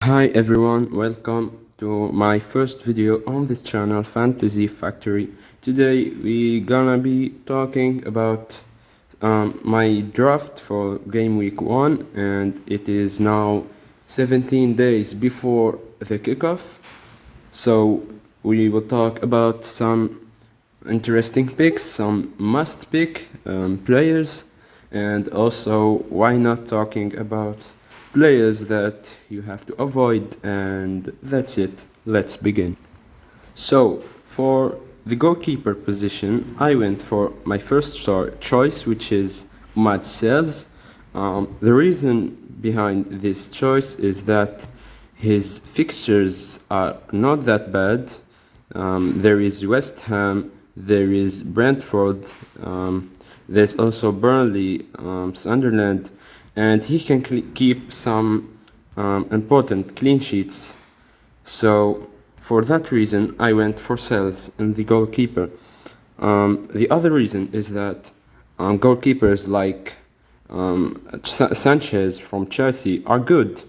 Hi everyone, welcome to my first video on this channel, Fantasy Factory. Today we gonna be talking about my draft for game week 1, and it is now 17 days before the kickoff. So we will talk about some interesting picks, some must pick players, and also why not talking about players that you have to avoid. And that's it, let's begin. So for the goalkeeper position, I went for my first choice, which is Mad Sales. The reason behind this choice is that his fixtures are not that bad. There is West Ham, there is Brentford, there's also Burnley, Sunderland, and he can keep some important clean sheets. So for that reason, I went for Sales in the goalkeeper. The other reason is that goalkeepers like Sanchez from Chelsea are good,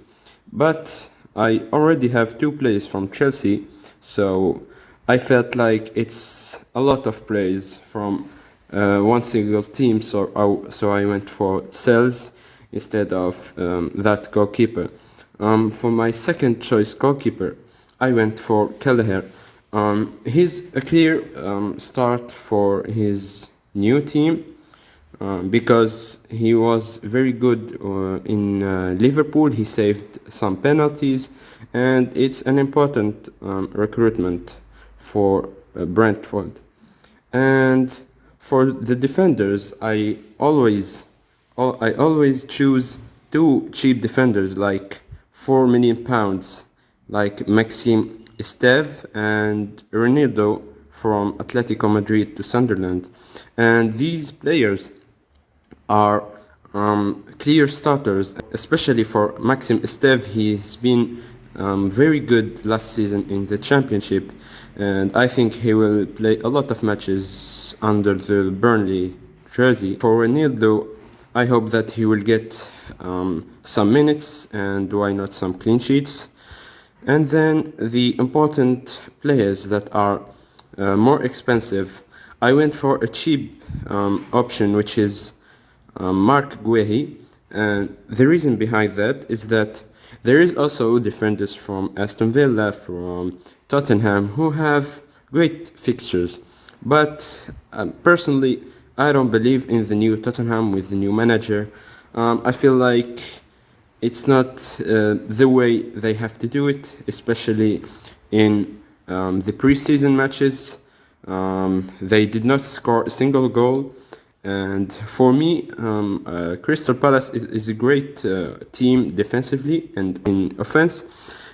but I already have two players from Chelsea, so I felt like it's a lot of players from one single team, so I went for Sales instead of that goalkeeper. For my second choice goalkeeper, I went for Kelleher. He's a clear start for his new team because he was very good in Liverpool. He saved some penalties, and it's an important recruitment for Brentford. And for the defenders, I always choose two cheap defenders, like £4 million, like Maxime Esteve and Ronaldo from Atletico Madrid to Sunderland. And these players are clear starters, especially for Maxime Esteve. He's been very good last season in the championship, and I think he will play a lot of matches under the Burnley jersey. For Ronaldo, I hope that he will get some minutes, and why not some clean sheets. And then the important players that are more expensive, I went for a cheap option, which is Mark Guehi. And the reason behind that is that there is also defenders from Aston Villa, from Tottenham, who have great fixtures. But personally, I don't believe in the new Tottenham with the new manager. I feel like it's not the way they have to do it, especially in the preseason matches. They did not score a single goal. And for me, Crystal Palace is a great team defensively and in offense,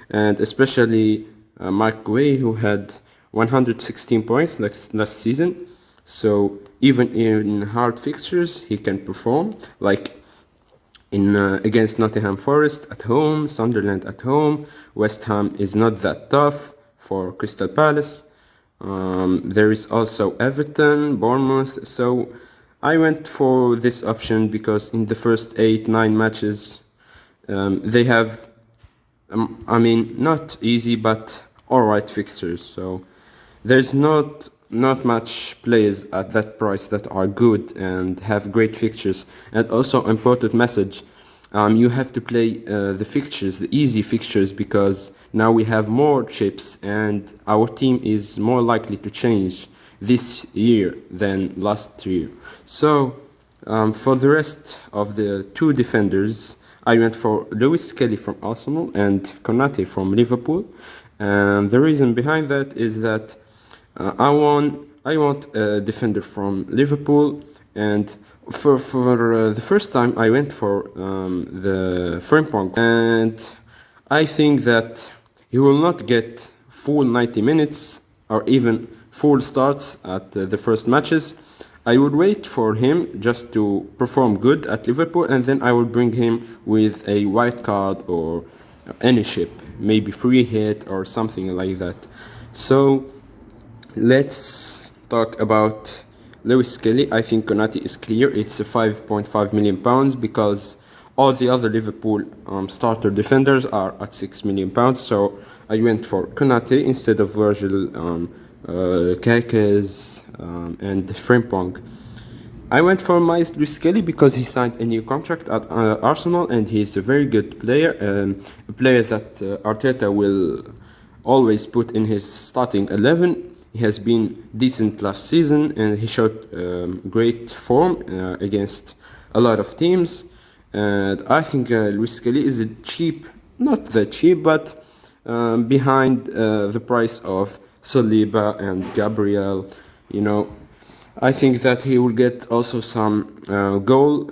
and especially Mark Guehi, who had 116 points last season. So even in hard fixtures, he can perform, like in against Nottingham Forest at home, Sunderland at home. West Ham is not that tough for Crystal Palace. There is also Everton, Bournemouth. So I went for this option because in the first 8-9 matches, they have, not easy, but alright fixtures. So there's not much players at that price that are good and have great fixtures. And also important message, you have to play the fixtures, the easy fixtures, because now we have more chips and our team is more likely to change this year than last year. So for the rest of the two defenders, I went for Lewis Kelly from Arsenal and Konate from Liverpool. And the reason behind that is that I want a defender from Liverpool, and for the first time I went for the Frimpong, and I think that he will not get full 90 minutes or even full starts at the first matches. I would wait for him just to perform good at Liverpool, and then I will bring him with a white card or any ship, maybe free hit or something like that. So let's talk about Lewis Kelly. I think Konate is clear. It's a £5.5 million because All the other Liverpool starter defenders are at £6 million, so I went for Konate instead of Virgil, Kakes, and Frimpong. I went for Miles Lewis Kelly because he signed a new contract at Arsenal, and he's a very good player, a player that Arteta will always put in his starting 11. He has been decent last season, and he showed great form against a lot of teams. And I think Luis Kelly is cheap, not that cheap, but behind the price of Saliba and Gabriel. You know, I think that he will get also some goal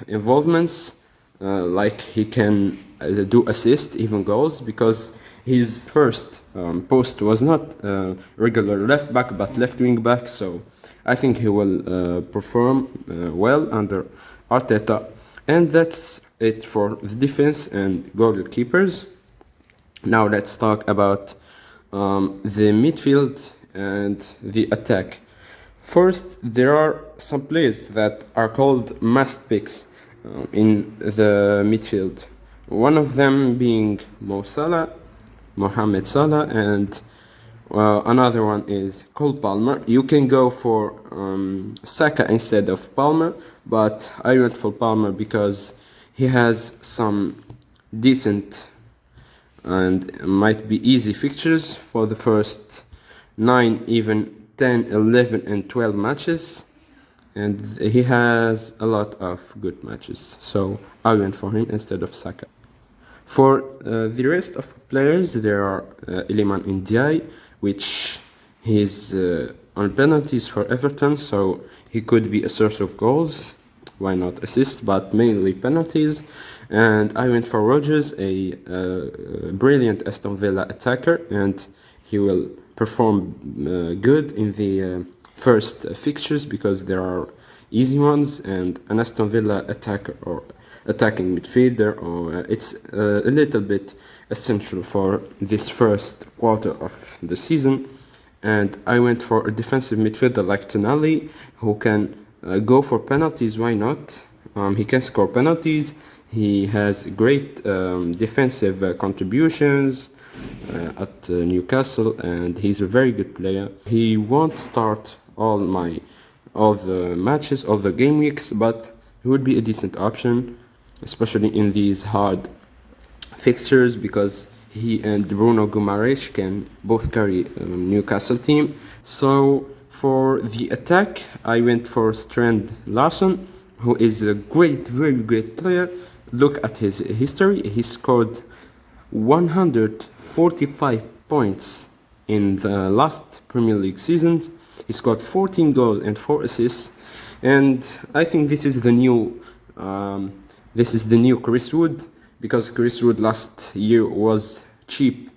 involvements, like he can do assist, even goals, because his first post was not regular left back but left wing back. So I think he will perform well under Arteta. And that's it for the defense and goalkeepers. Now let's talk about the midfield and the attack. First, there are some players that are called must picks in the midfield. One of them being Mohamed Salah, and another one is Cole Palmer. You can go for Saka instead of Palmer, but I went for Palmer because he has some decent and might be easy fixtures for the first 9, even 10, 11 and 12 matches, and he has a lot of good matches, so I went for him instead of Saka. For the rest of players, there are Iliman Ndiaye, which he's on penalties for Everton, so he could be a source of goals. Why not assists, but mainly penalties. And I went for Rodgers, a brilliant Aston Villa attacker, and he will perform good in the first fixtures because there are easy ones, and an Aston Villa attacker or attacking midfielder, or it's a little bit essential for this first quarter of the season. And I went for a defensive midfielder like Tonali, who can go for penalties. Why not? He can score penalties. He has great defensive contributions at Newcastle, and he's a very good player. He won't start all the matches, all the game weeks, but he would be a decent option, especially in these hard fixtures, because he and Bruno Guimaraes can both carry Newcastle team. So for the attack, I went for Strand Larson, who is a very great player. Look at his history. He scored 145 points in the last Premier League seasons. He scored 14 goals and 4 assists, and I think this is the new Chris Wood, because Chris Wood last year was cheap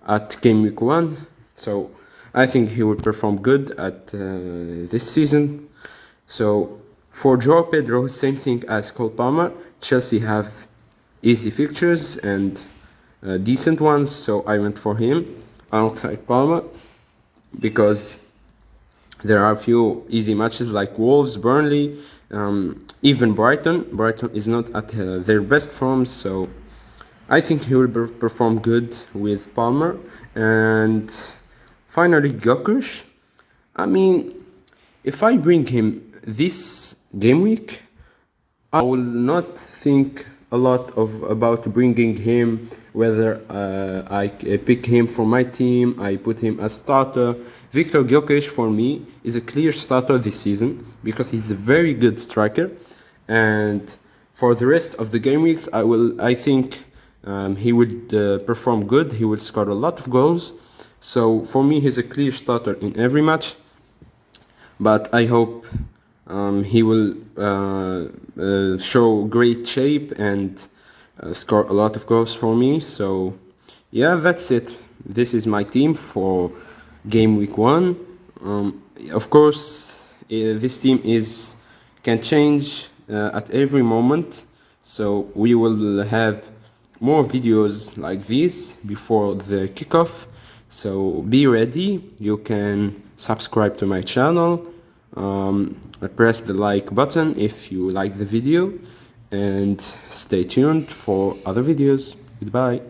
at game week 1, so I think he will perform good at this season. So for Joao Pedro, same thing as Cole Palmer. Chelsea have easy fixtures and decent ones, so I went for him alongside Palmer, because there are a few easy matches like Wolves, Burnley, even Brighton. Brighton is not at their best form, so I think he will perform good with Palmer. And finally, Gyökeres. I mean, if I bring him this game week, I will not think a lot about bringing him, whether I pick him for my team, I put him as starter. Victor Gyökeres for me is a clear starter this season because he's a very good striker, and for the rest of the game weeks, I think he would perform good. He will score a lot of goals. So for me, he's a clear starter in every match. But I hope he will show great shape and score a lot of goals for me. So yeah, that's it. This is my team for game week 1. Of course, this team can change at every moment. So we will have more videos like this before the kickoff. So be ready. You can subscribe to my channel. Press the like button if you like the video, and stay tuned for other videos. Goodbye.